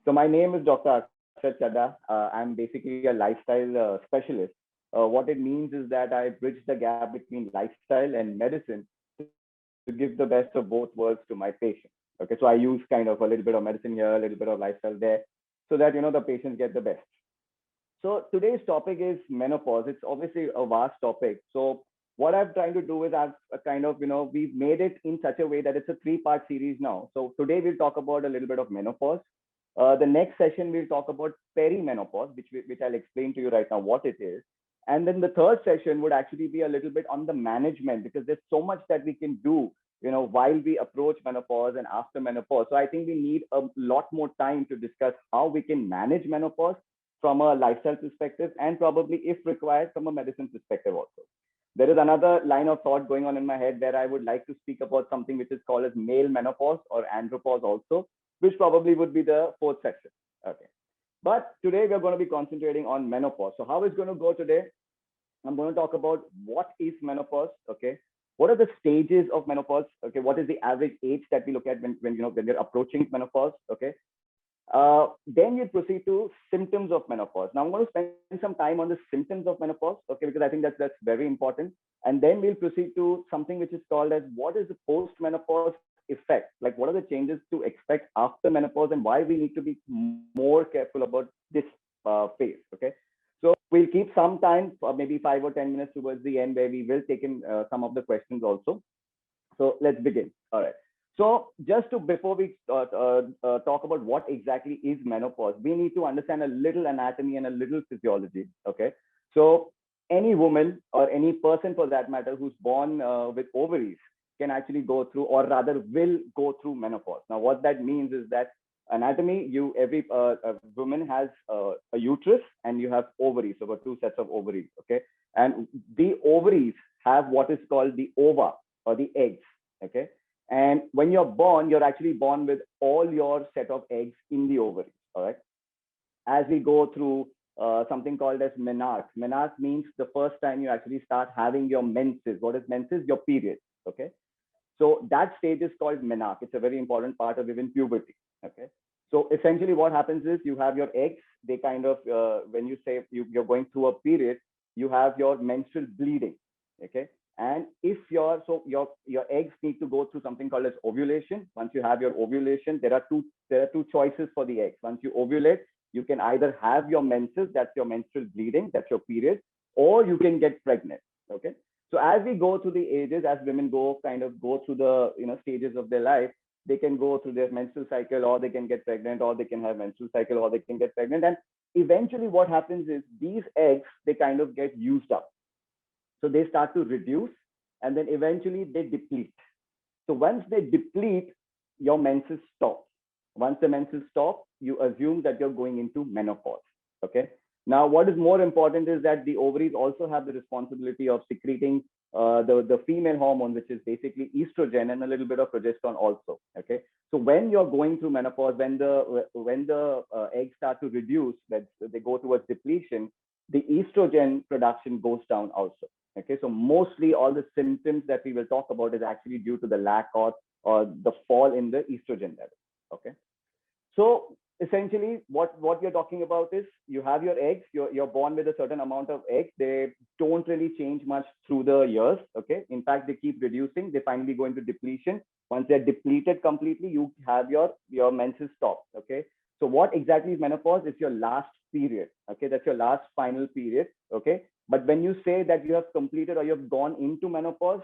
So my name is Dr. Akshat Chadha. I'm basically a lifestyle specialist. What it means is that I bridge the gap between lifestyle and medicine to give the best of both worlds to my patient. Okay, so I use kind of a little bit of medicine here, a little bit of lifestyle there, so that the patients get the best. So today's topic is menopause. It's obviously a vast topic. So what I'm trying to do is I've kind of, we've made it in such a way that it's a three-part series now. So today we'll talk about a little bit of menopause. The next session we'll talk about perimenopause, which I'll explain to you right now what it is. And then the third session would actually be a little bit on the management because there's so much that we can do, while we approach menopause and after menopause. So I think we need a lot more time to discuss how we can manage menopause from a lifestyle perspective and probably, if required, from a medicine perspective also. There is another line of thought going on in my head where I would like to speak about something which is called as male menopause or andropause also, which probably would be the fourth section. Okay. But today we're going to be concentrating on menopause. So how it's going to go today? I'm going to talk about what is menopause. Okay. What are the stages of menopause? Okay. What is the average age that we look at when we're approaching menopause? Okay. Then you proceed to symptoms of menopause. Now I'm going to spend some time on the symptoms of menopause, okay, because I think that's very important. And then we'll proceed to something which is called as what is the post-menopause effect? Like what are the changes to expect after menopause and why we need to be more careful about this phase, okay? So we'll keep some time, maybe 5 or 10 minutes towards the end where we will take in some of the questions also. So let's begin. All right. So just to before we talk about what exactly is menopause, we need to understand a little anatomy and a little physiology. Okay. So any woman or any person for that matter who's born with ovaries can actually go through, or rather will go through menopause. Now, what that means is that anatomy, every woman has a uterus and you have ovaries, so about two sets of ovaries. Okay. And the ovaries have what is called the ova or the eggs. Okay. And when you're born, you're actually born with all your set of eggs in the ovaries. All right. As we go through something called as menarche. Menarche means the first time you actually start having your menses. What is menses? Your period. Okay. So that stage is called menarche. It's a very important part of even puberty. Okay. So essentially what happens is you have your eggs. They kind of, when you say you're going through a period, you have your menstrual bleeding. Okay. And if your eggs need to go through something called as ovulation. Once you have your ovulation, there are two choices for the eggs. Once you ovulate, you can either have your menses, that's your menstrual bleeding, that's your period, or you can get pregnant. Okay. So as we go through the ages, as women go through the stages of their life, they can go through their menstrual cycle, or they can get pregnant, or they can have menstrual cycle, or they can get pregnant. And eventually, what happens is these eggs they kind of get used up, so they start to reduce, and then eventually they deplete. So once they deplete, your menses stop. Once the menses stop, you assume that you're going into menopause. Okay. Now, what is more important is that the ovaries also have the responsibility of secreting the female hormone, which is basically estrogen and a little bit of progesterone also. Okay. So when you're going through menopause, when the eggs start to reduce, that they go towards depletion, the estrogen production goes down also. Okay. So mostly all the symptoms that we will talk about is actually due to the lack of or the fall in the estrogen level. Okay. So essentially, what you're talking about is you have your eggs. You're born with a certain amount of eggs. They don't really change much through the years. Okay. In fact, they keep reducing. They finally go into depletion. Once they're depleted completely, you have your menses stop. Okay. So what exactly is menopause? It's your last period. Okay. That's your last final period. Okay. But when you say that you have completed or you have gone into menopause,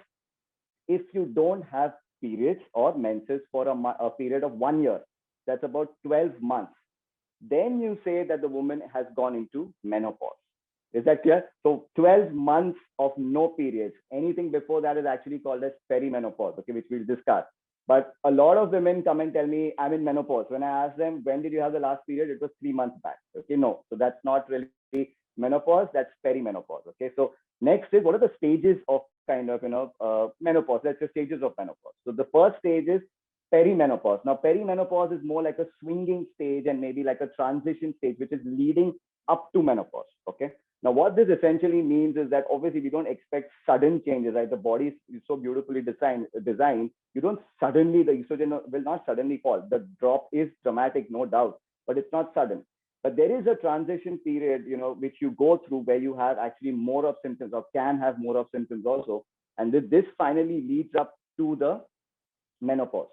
if you don't have periods or menses for a period of 1 year, that's about 12 months, then you say that the woman has gone into menopause. Is that clear? So 12 months of no periods. Anything before that is actually called as perimenopause, okay, which we'll discuss. But a lot of women come and tell me, I'm in menopause. When I ask them, when did you have the last period? It was 3 months back. Okay, no. So that's not really menopause, that's perimenopause. Okay, so next is what are the stages of menopause? Let's say stages of menopause. So the first stage is perimenopause. Now, perimenopause is more like a swinging stage and maybe like a transition stage, which is leading up to menopause. Okay. Now, what this essentially means is that obviously we don't expect sudden changes, right? The body is so beautifully designed. You don't suddenly, the estrogen will not suddenly fall. The drop is dramatic, no doubt. but it's not sudden. But there is a transition period, which you go through where you have actually more of symptoms or can have more of symptoms also. And this finally leads up to the menopause.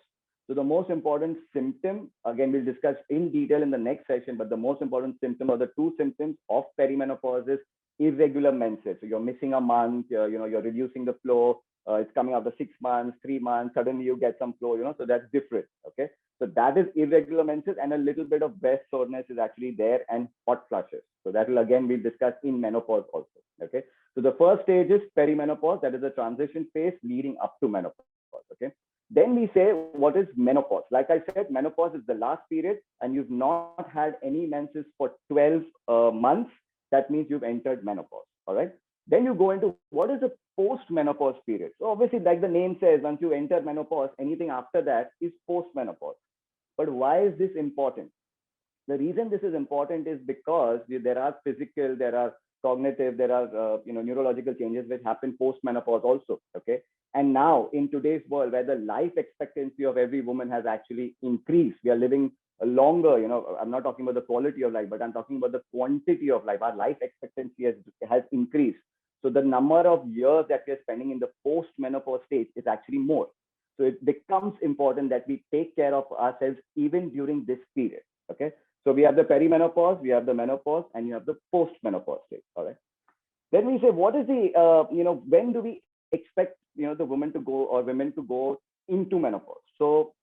So the most important symptom, again, we'll discuss in detail in the next session, but the most important symptom or the two symptoms of perimenopause is irregular menses. So you're missing a month, you're reducing the flow, it's coming after 6 months, 3 months, suddenly you get some flow, so that's different, okay? So that is irregular menses, and a little bit of breast soreness is actually there, and hot flushes. So that will again be discussed in menopause also, okay? So the first stage is perimenopause, that is the transition phase leading up to menopause, okay? Then we say, what is menopause? Like I said, menopause is the last period, and you've not had any menses for 12 months. That means you've entered menopause, all right? Then you go into what is the post-menopause period. So obviously, like the name says, once you enter menopause, anything after that is post-menopause. But why is this important? The reason this is important is because there are physical, there are cognitive, there are neurological changes which happen post-menopause also, okay? And now in today's world, where the life expectancy of every woman has actually increased, we are living longer, I'm not talking about the quality of life, but I'm talking about the quantity of life. Our life expectancy has increased. So the number of years that we're spending in the post-menopause stage is actually more. So it becomes important that we take care of ourselves even during this period, okay? So we have the perimenopause, we have the menopause, and you have the post-menopause stage, all right? Then we say, what is the, when do we expect, the woman to go or women to go into menopause? So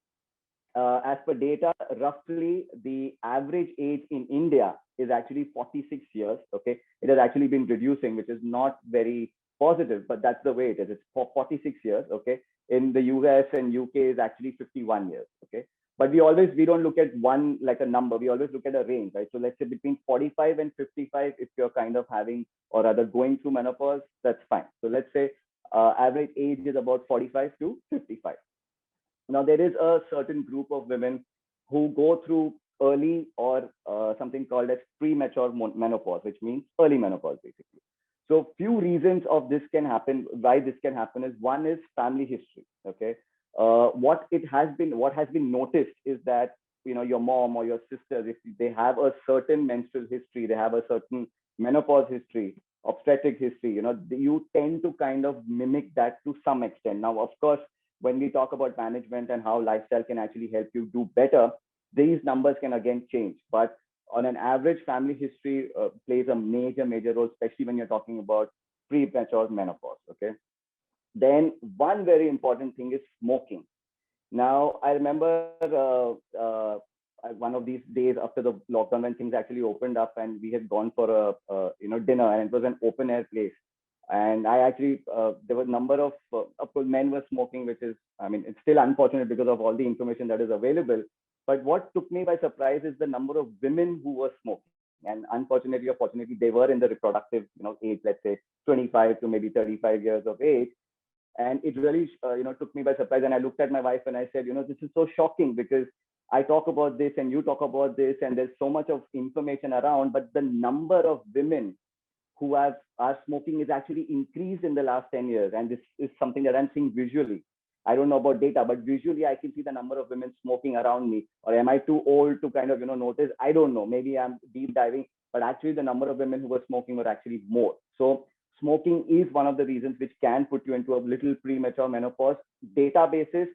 as per data, roughly the average age in India is actually 46 years, okay? It has actually been reducing, which is not very positive, but that's the way it is. It's for 46 years, okay? In the US and UK is actually 51 years, okay? But we don't look at one like a number. We always look at a range, right? So let's say between 45 and 55, if you're kind of having or rather going through menopause, that's fine. So let's say average age is about 45 to 55. Now, there is a certain group of women who go through early or something called as premature menopause, which means early menopause, basically. So few reasons of this can happen, why this can happen is, one is family history, okay? What has been noticed is that, your mom or your sisters, if they have a certain menstrual history, they have a certain menopause history, obstetric history, you tend to kind of mimic that to some extent. Now, of course, when we talk about management and how lifestyle can actually help you do better, these numbers can again change. But on an average, family history plays a major role, especially when you're talking about premature menopause, okay? Then one very important thing is smoking. Now, I remember one of these days after the lockdown when things actually opened up and we had gone for a dinner, and it was an open air place. And I actually, there was a number of course, men were smoking, which is, it's still unfortunate because of all the information that is available. But what took me by surprise is the number of women who were smoking. And unfortunately or fortunately, they were in the reproductive, age, let's say 25 to maybe 35 years of age. And it really, took me by surprise. And I looked at my wife and I said, this is so shocking because I talk about this and you talk about this, and there's so much of information around, but the number of women who are smoking is actually increased in the last 10 years. And this is something that I'm seeing visually. I don't know about data, but visually I can see the number of women smoking around me. Or am I too old to kind of, notice? I don't know. Maybe I'm deep diving, but actually the number of women who were smoking were actually more. So smoking is one of the reasons which can put you into a little premature menopause. Databases,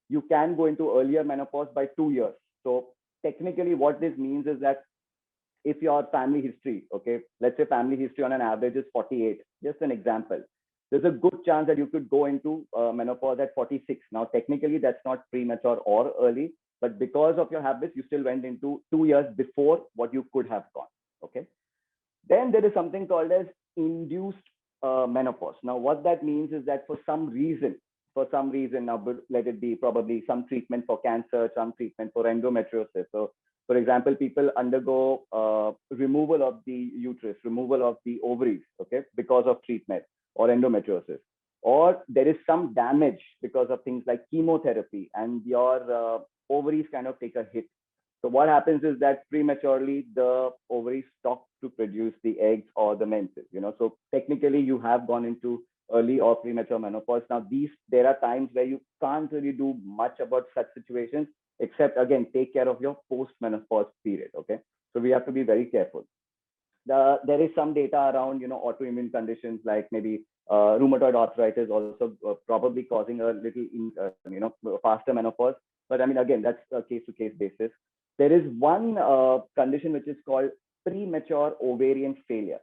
you can go into earlier menopause by 2 years. So technically what this means is that if your family history, okay, let's say family history on an average is 48, just an example, there's a good chance that you could go into menopause at 46. Now, technically, that's not premature or early, but because of your habits, you still went into 2 years before what you could have gone, okay? Then there is something called as induced menopause. Now, what that means is that for some reason, now let it be probably some treatment for cancer, some treatment for endometriosis. So for example, people undergo removal of the uterus, removal of the ovaries, okay, because of treatment or endometriosis. Or there is some damage because of things like chemotherapy, and your ovaries kind of take a hit. So what happens is that prematurely the ovaries stop to produce the eggs or the menses, So technically you have gone into early or premature menopause. Now, there are times where you can't really do much about such situations, except again, take care of your post-menopause period. Okay, so we have to be very careful. There is some data around, autoimmune conditions like maybe rheumatoid arthritis also probably causing a little, faster menopause. But I mean, again, that's a case-to-case basis. There is one condition which is called premature ovarian failure.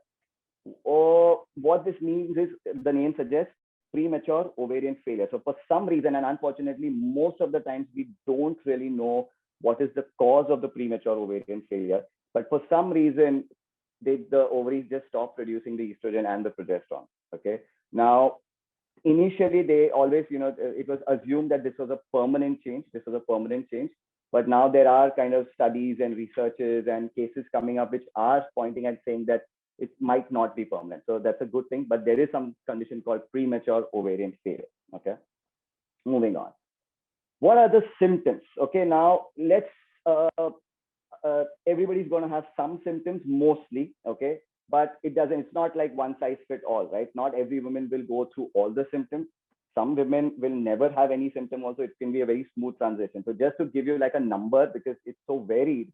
Or what this means is, the name suggests, premature ovarian failure. So for some reason, and unfortunately, most of the times we don't really know what is the cause of the premature ovarian failure. But for some reason, the ovaries just stop producing the estrogen and the progesterone. Okay. Now, initially, they always, it was assumed that this was a permanent change. But now there are kind of studies and researches and cases coming up which are pointing and saying that it might not be permanent. So that's a good thing. But there is some condition called premature ovarian failure. Okay. Moving on. What are the symptoms? Okay. Now let's. Everybody's going to have some symptoms mostly. Okay. But it's not like one size fit all, right? Not every woman will go through all the symptoms. Some women will never have any symptom also. It can be a very smooth transition. So just to give you like a number, because it's so varied,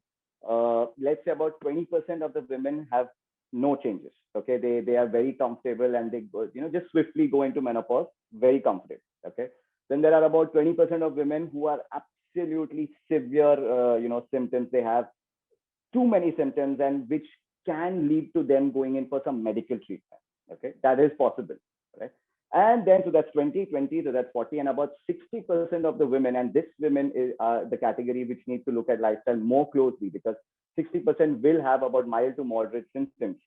let's say about 20% of the women have no changes. Okay, they are very comfortable and they just swiftly go into menopause, very comfortable. Okay, then there are about 20% of women who are absolutely severe, symptoms. They have too many symptoms, and which can lead to them going in for some medical treatment. Okay, that is possible, right? And then, so that's 20, so that's 40, and about 60% of the women, and this women is the category which need to look at lifestyle more closely, because 60% will have about mild to moderate symptoms.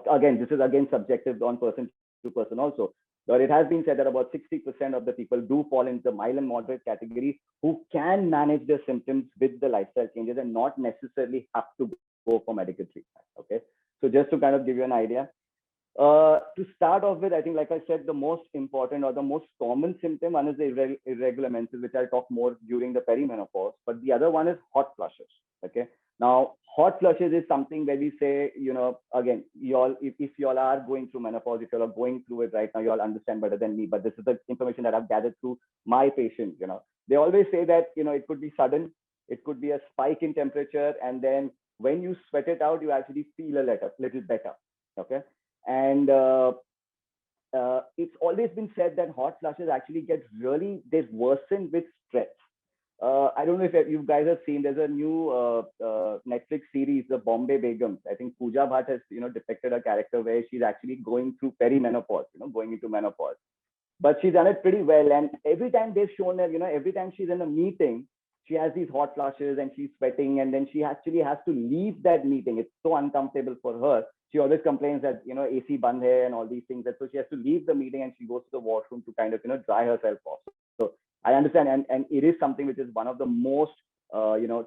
Again, this is again subjective on person to person also. But it has been said that about 60% of the people do fall into the mild and moderate category, who can manage their symptoms with the lifestyle changes and not necessarily have to go for medical treatment. Okay. So just to kind of give you an idea, to start off with, I think, like I said, the most important or the most common symptom, one is the irregular menses, which I'll talk more during the perimenopause. But the other one is hot flushes. Okay. Now, hot flushes is something where we say, again, if y'all are going through menopause, if y'all are going through it right now, y'all understand better than me. But this is the information that I've gathered through my patients. They always say that, it could be sudden, it could be a spike in temperature, and then when you sweat it out, you actually feel a little better. Okay. And it's always been said that hot flushes actually they worsen with stress. I don't know if you guys have seen, there's a new Netflix series, The Bombay Begums. I think Pooja Bhatt has, depicted a character where she's actually going through perimenopause, going into menopause. But she's done it pretty well. And every time they've shown her, every time she's in a meeting, she has these hot flushes and she's sweating, and then she actually has to leave that meeting. It's so uncomfortable for her. She always complains that, AC band hai and all these things. That so she has to leave the meeting and she goes to the washroom to kind of, dry herself off. So I understand. And it is something which is one of the most,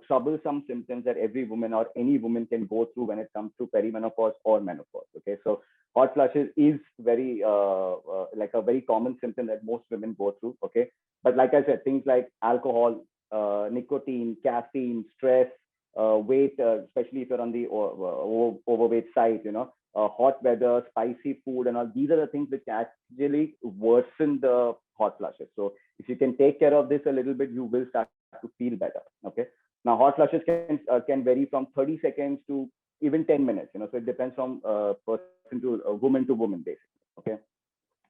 troublesome symptoms that every woman or any woman can go through when it comes to perimenopause or menopause. Okay. So hot flushes is very, like a very common symptom that most women go through. Okay. But like I said, things like alcohol, nicotine, caffeine, stress, weight, especially if you're on the overweight side, hot weather, spicy food, and all these are the things which actually worsen the hot flushes. So if you can take care of this a little bit, you will start to feel better. Okay. Now, hot flushes can vary from 30 seconds to even 10 minutes. So it depends from person to woman, basically. Okay.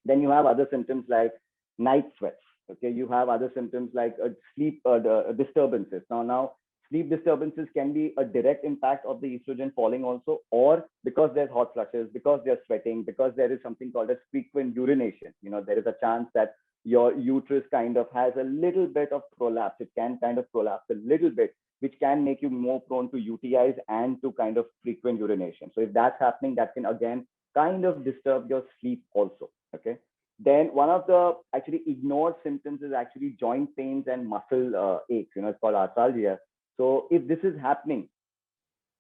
Then you have other symptoms like night sweats. Okay, you have other symptoms like sleep disturbances. Now, sleep disturbances can be a direct impact of the estrogen falling also, or because there's hot flushes, because they're sweating, because there is something called as frequent urination. There is a chance that your uterus kind of has a little bit of prolapse. It can kind of prolapse a little bit, which can make you more prone to UTIs and to kind of frequent urination. So if that's happening, that can again kind of disturb your sleep also. Okay. Then one of the actually ignored symptoms is actually joint pains and muscle aches. It's called arthralgia. So if this is happening,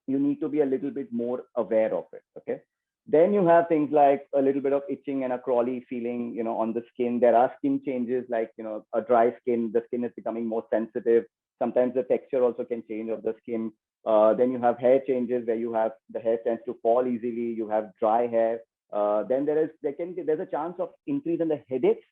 you need to be a little bit more aware of it. Okay. Then you have things like a little bit of itching and a crawly feeling, on the skin. There are skin changes like, a dry skin. The skin is becoming more sensitive. Sometimes the texture also can change of the skin. Then you have hair changes where you have the hair tends to fall easily. You have dry hair. Then there's a chance of increase in the headaches,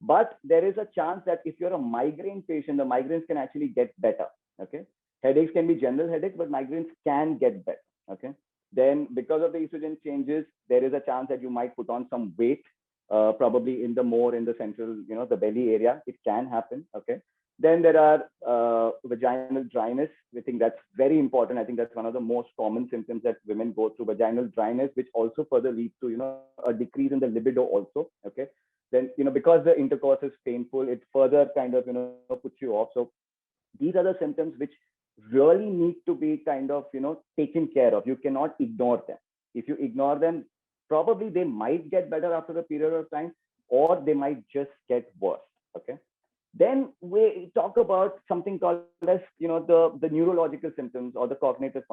but there is a chance that if you're a migraine patient, the migraines can actually get better. Okay, headaches can be general headaches, but migraines can get better. Okay, then because of the estrogen changes, there is a chance that you might put on some weight, probably in the central, the belly area. It can happen. Okay, then there are vaginal dryness. We think that's very important. I think that's one of the most common symptoms that women go through, vaginal dryness, which also further leads to, a decrease in the libido also. Okay. Then, because the intercourse is painful, it further kind of, puts you off. So these are the symptoms which really need to be kind of, taken care of. You cannot ignore them. If you ignore them, probably they might get better after a period of time, or they might just get worse. Okay. Then we talk about something called as, the neurological symptoms or the cognitive,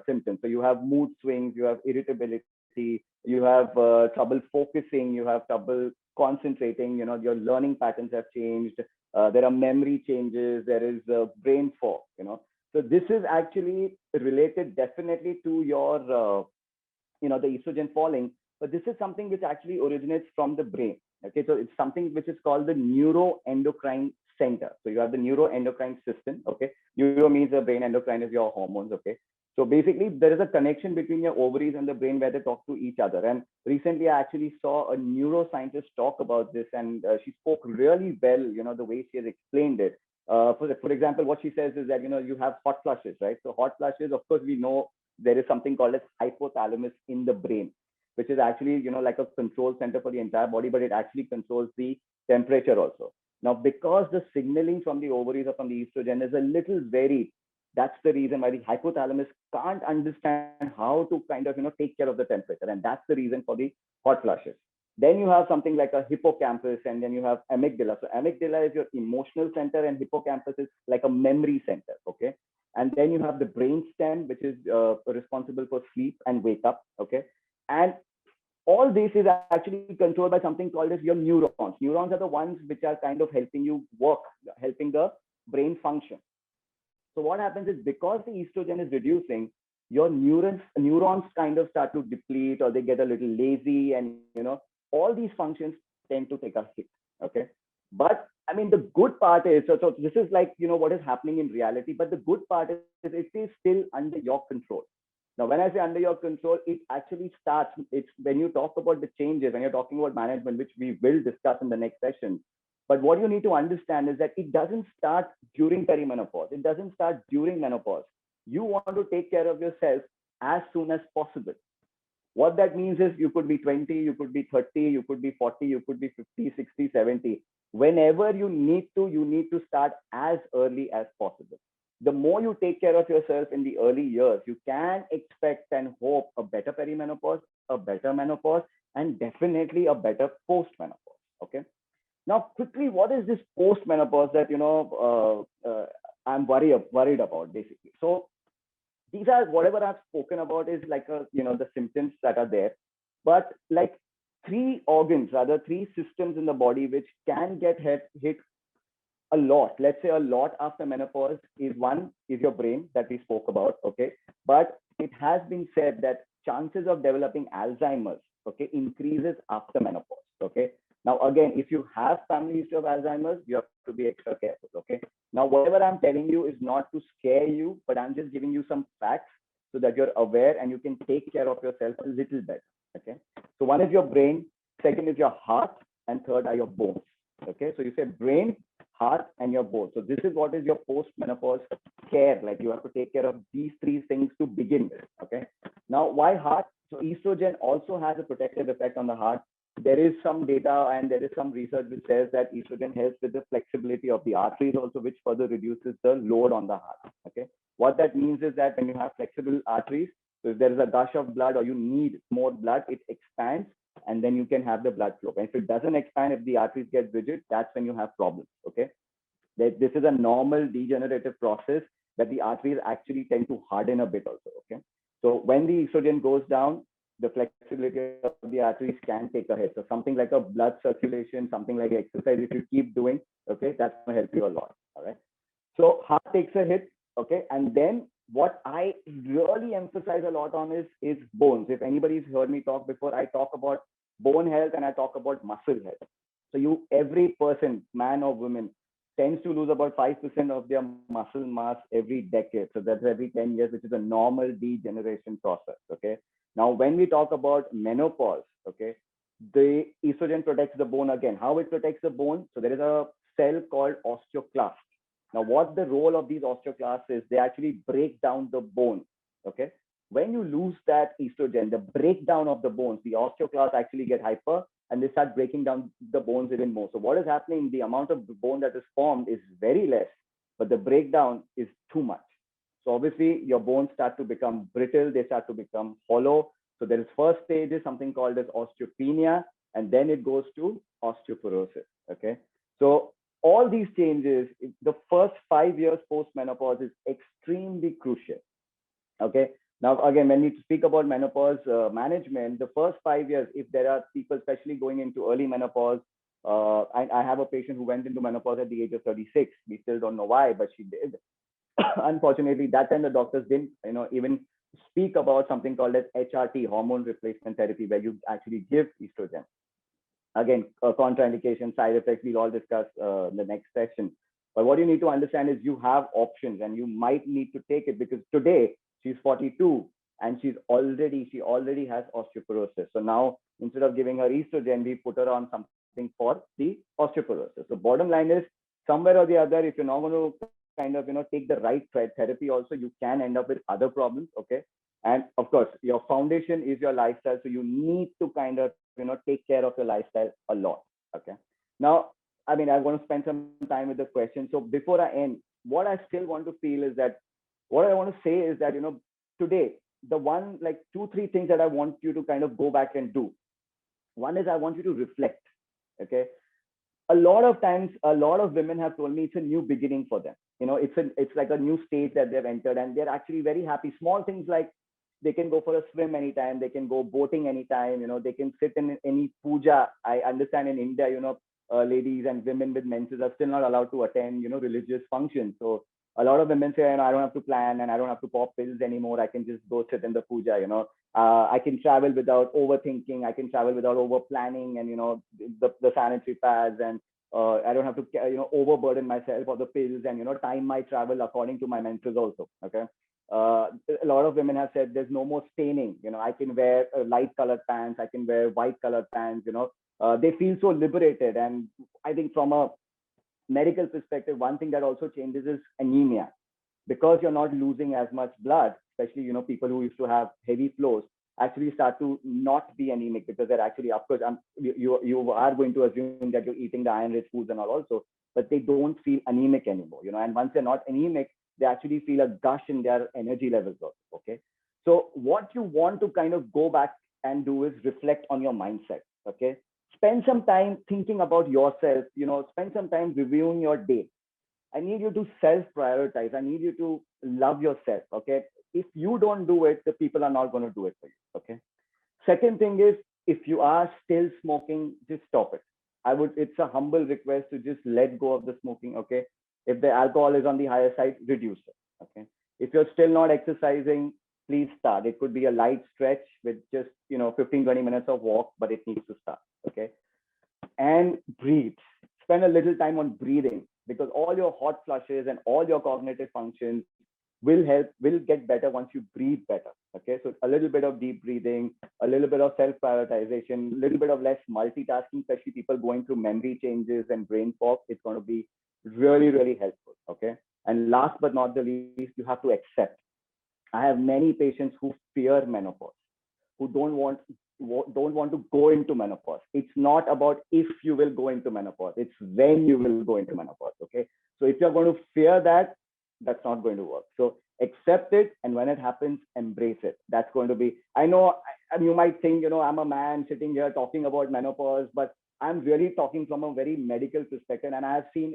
symptoms. So you have mood swings, you have irritability, you have trouble focusing, you have trouble concentrating, your learning patterns have changed. There are memory changes, there is brain fog, So this is actually related definitely to your, the estrogen falling, but this is something which actually originates from the brain. Okay, so it's something which is called the neuroendocrine center. So you have the neuroendocrine system. Okay, neuro means the brain, endocrine is your hormones. Okay, so basically there is a connection between your ovaries and the brain where they talk to each other. And recently I actually saw a neuroscientist talk about this, and she spoke really well. The way she has explained it. For example, what she says is that you have hot flushes, right? So hot flushes, of course, we know there is something called as hypothalamus in the brain, which is actually, like a control center for the entire body, but it actually controls the temperature also. Now, because the signaling from the ovaries or from the estrogen is a little varied, that's the reason why the hypothalamus can't understand how to kind of, take care of the temperature. And that's the reason for the hot flushes. Then you have something like a hippocampus, and then you have amygdala. So amygdala is your emotional center, and hippocampus is like a memory center. Okay. And then you have the brain stem, which is responsible for sleep and wake up. Okay. And all this is actually controlled by something called as your neurons. Neurons are the ones which are kind of helping you work, helping the brain function. So what happens is, because the estrogen is reducing, your neurons kind of start to deplete, or they get a little lazy, and all these functions tend to take a hit. Okay. But I mean, the good part is, so this is like, what is happening in reality, but the good part is it is still under your control. Now, when I say under your control, it actually starts, it's when you talk about the changes, when you're talking about management, which we will discuss in the next session. But what you need to understand is that it doesn't start during perimenopause. It doesn't start during menopause. You want to take care of yourself as soon as possible. What that means is, you could be 20, you could be 30, you could be 40, you could be 50, 60, 70. Whenever you need to start as early as possible. The more you take care of yourself in the early years, you can expect and hope a better perimenopause, a better menopause, and definitely a better postmenopause. Okay. Now, quickly, what is this postmenopause that I'm worried about, basically? So these are, whatever I've spoken about is like the symptoms that are there, but like three systems in the body which can get hit a lot. Let's say a lot after menopause is, one is your brain that we spoke about. Okay. But it has been said that chances of developing Alzheimer's, okay, increases after menopause. Okay. Now, again, if you have family history of Alzheimer's, you have to be extra careful. Okay. Now, whatever I'm telling you is not to scare you, but I'm just giving you some facts so that you're aware and you can take care of yourself a little better. Okay. So one is your brain, second is your heart, and third are your bones. Okay. So you say brain, heart, and your bones. So this is what is your post-menopause care. Like, you have to take care of these three things to begin with. Okay. Now, why heart? So estrogen also has a protective effect on the heart. There is some data and there is some research which says that estrogen helps with the flexibility of the arteries also, which further reduces the load on the heart. Okay. What that means is that when you have flexible arteries, so if there is a gush of blood or you need more blood, it expands, and then you can have the blood flow. And if it doesn't expand, if the arteries get rigid, that's when you have problems. Okay. This is a normal degenerative process that the arteries actually tend to harden a bit also. Okay. So when the estrogen goes down, the flexibility of the arteries can take a hit. So something like a blood circulation, something like exercise, if you keep doing, okay, that's going to help you a lot. All right. So heart takes a hit. Okay. And then what I really emphasize a lot on is bones. If anybody's heard me talk before, I talk about bone health and I talk about muscle health. So every person, man or woman, tends to lose about 5% of their muscle mass every decade. So that's every 10 years, which is a normal degeneration process. Okay. Now, when we talk about menopause, okay, the estrogen protects the bone again. How it protects the bone? So there is a cell called osteoclast. Now, what the role of these osteoclasts is, they actually break down the bone. Okay. When you lose that estrogen, the breakdown of the bones, the osteoclasts actually get hyper and they start breaking down the bones even more. So what is happening? The amount of bone that is formed is very less, but the breakdown is too much. So obviously your bones start to become brittle, they start to become hollow. So there is first stage is something called as osteopenia, and then it goes to osteoporosis. Okay. So all these changes, the first 5 years post menopause is extremely crucial. Okay. Now, again, when we speak about menopause management, the first 5 years, if there are people, especially going into early menopause, I have a patient who went into menopause at the age of 36. We still don't know why, but she did. Unfortunately, that time the doctors didn't, even speak about something called as HRT, hormone replacement therapy, where you actually give estrogen. Again, contraindication, side effects, we'll all discuss in the next section. But what you need to understand is you have options and you might need to take it, because today she's 42 and she already has osteoporosis. So now instead of giving her estrogen, we put her on something for the osteoporosis. So bottom line is, somewhere or the other, if you're not going to kind of take the right therapy also, you can end up with other problems. Okay. And of course, your foundation is your lifestyle. So you need to kind of take care of your lifestyle a lot. Okay. Now, I mean, I want to spend some time with the question. So before I end, what I still want to feel is that, what I want to say is that, today, the one, like 2-3 things that I want you to kind of go back and do. One is, I want you to reflect. Okay. A lot of times, a lot of women have told me it's a new beginning for them. It's like a new stage that they've entered, and they're actually very happy. Small things like they can go for a swim anytime, they can go boating anytime, they can sit in any puja. I understand in India, ladies and women with menses are still not allowed to attend, religious functions. So a lot of women say, I don't have to plan and I don't have to pop pills anymore. I can just go sit in the puja, I can travel without overthinking. I can travel without over planning and, the sanitary pads, and I don't have to, overburden myself for the pills, and, time my travel according to my menses also. Okay. A lot of women have said there's no more staining. I can wear light colored pants. I can wear white colored pants. They feel so liberated. And I think from a medical perspective, one thing that also changes is anemia, because you're not losing as much blood, especially, people who used to have heavy flows actually start to not be anemic, because they're actually, of course, you are going to assume that you're eating the iron-rich foods and all also, but they don't feel anemic anymore, and once they're not anemic, they actually feel a gush in their energy levels also. Okay. So what you want to kind of go back and do is reflect on your mindset. Okay. Spend some time thinking about yourself, spend some time reviewing your day. I need you to self-prioritize. I need you to love yourself. Okay. If you don't do it, the people are not going to do it for you. Okay. Second thing is, if you are still smoking, just stop it. It's a humble request to just let go of the smoking. Okay. If the alcohol is on the higher side, reduce it. Okay. If you're still not exercising, please start. It could be a light stretch with just, 15-20 minutes of walk, but it needs to start. Okay. And breathe. Spend a little time on breathing, because all your hot flushes and all your cognitive functions will get better once you breathe better. Okay. So a little bit of deep breathing, a little bit of self-prioritization, a little bit of less multitasking, especially people going through memory changes and brain fog. It's going to be really, really helpful. Okay. And last but not the least, you have to accept. I have many patients who fear menopause, who don't want to go into menopause. It's not about if you will go into menopause, it's when you will go into menopause. Okay. So if you're going to fear that, that's not going to work. So accept it, and when it happens, embrace it. That's going to be, I know, and you might think, I'm a man sitting here talking about menopause, but I'm really talking from a very medical perspective. And I have seen,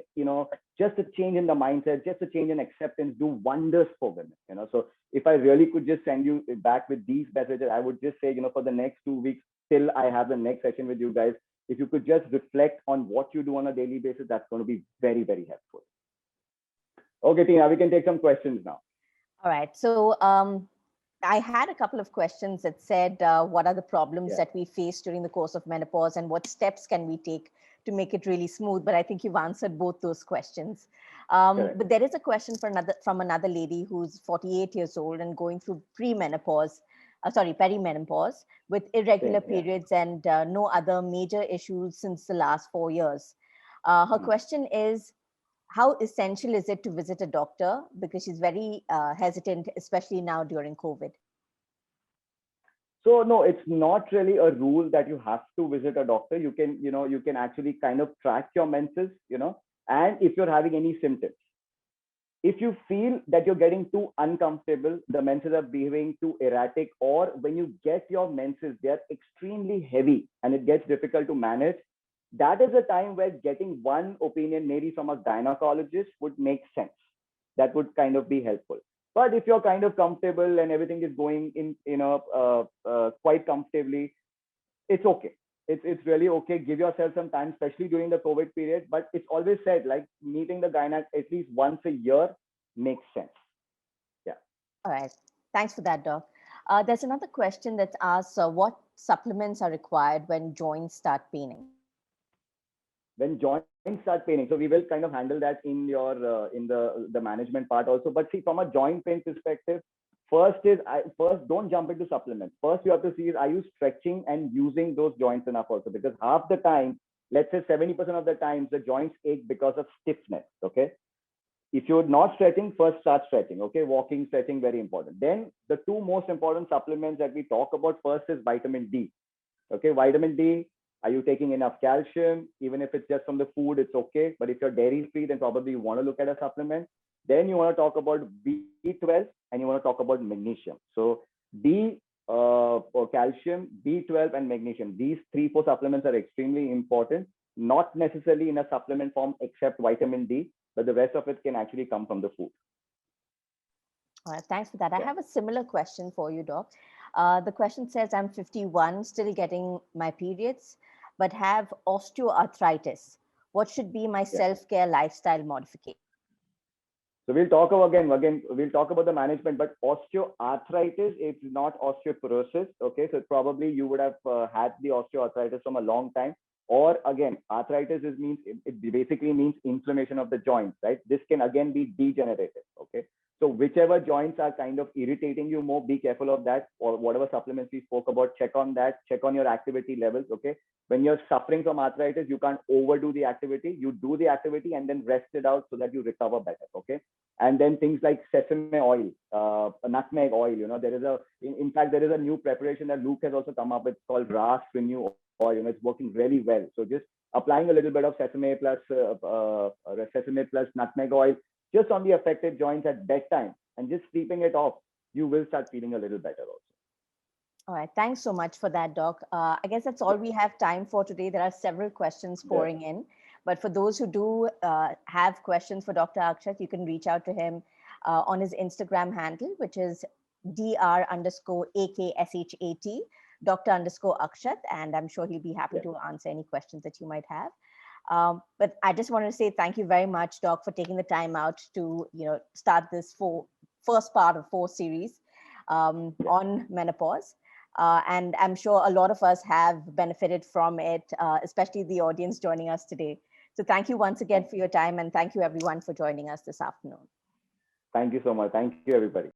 just a change in the mindset, just a change in acceptance do wonders for women. So if I really could just send you back with these messages, I would just say, for the next 2 weeks, till I have the next session with you guys, if you could just reflect on what you do on a daily basis, that's going to be very, very helpful. Okay, Tina, we can take some questions now. All right. So I had a couple of questions that said, what are the problems Yeah, that we face during the course of menopause and what steps can we take to make it really smooth? But I think you've answered both those questions. correct. But there is a question from another lady who's 48 years old and going through perimenopause with irregular Same. Yeah. periods and no other major issues since the last 4 years. Her Mhm. question is, how essential is it to visit a doctor? Because she's very hesitant, especially now during COVID. So no, it's not really a rule that you have to visit a doctor. You can, you can actually kind of track your menses, and if you're having any symptoms, if you feel that you're getting too uncomfortable, the menses are behaving too erratic, or when you get your menses, they're extremely heavy and it gets difficult to manage, that is a time where getting one opinion, maybe from a gynecologist, would make sense. That would kind of be helpful. But if you're kind of comfortable and everything is going in, quite comfortably, it's okay. It's really okay. Give yourself some time, especially during the COVID period. But it's always said, like, meeting the gynac at least once a year makes sense. Yeah. All right. Thanks for that, Doc. There's another question that asks, what supplements are required when joints start paining? When joints start paining, so we will kind of handle that in your in the management part also. But see, from a joint pain perspective, first don't jump into supplements. First, you have to see is, are you stretching and using those joints enough also? Because half the time, let's say 70% of the times, the joints ache because of stiffness. Okay. If you're not stretching, first start stretching. Okay. Walking, stretching, very important. Then the two most important supplements that we talk about first is vitamin D. Okay, vitamin D. Are you taking enough calcium? Even if it's just from the food, it's okay. But if you're dairy free, then probably you want to look at a supplement. Then you want to talk about B12 and you want to talk about magnesium. So D for calcium, B12 and magnesium. These three, four supplements are extremely important. Not necessarily in a supplement form except vitamin D, but the rest of it can actually come from the food. All right. Thanks for that. I Yeah. have a similar question for you, Doc. The question says, I'm 51, still getting my periods, but have osteoarthritis. What should be my Yeah. self-care lifestyle modification? So we'll talk about again, we'll talk about the management, but osteoarthritis, it's not osteoporosis. Okay. So probably you would have had the osteoarthritis from a long time. Or again, arthritis it basically means inflammation of the joints, right? This can again be degenerative. Okay. So whichever joints are kind of irritating you more, be careful of that. Or whatever supplements we spoke about, check on that, check on your activity levels. Okay. When you're suffering from arthritis, you can't overdo the activity. You do the activity and then rest it out so that you recover better. Okay. And then things like sesame oil, nutmeg oil. There is in fact, there is a new preparation that Luke has also come up with called RAS Renew oil. It's working really well. So just applying a little bit of sesame plus nutmeg oil just on the affected joints at bedtime and just sleeping it off, you will start feeling a little better also. All right. Thanks so much for that, Doc. I guess that's all we have time for today. There are several questions Yeah. pouring in. But for those who do have questions for Dr. Akshat, you can reach out to him on his Instagram handle, which is dr_AKSHAT, Dr_Akshat. And I'm sure he'll be happy to answer any questions that you might have. But I just wanted to say thank you very much, Doc, for taking the time out to start this first part of 4 series on menopause. And I'm sure a lot of us have benefited from it, especially the audience joining us today. So thank you once again for your time, and thank you everyone for joining us this afternoon. Thank you so much. Thank you, everybody.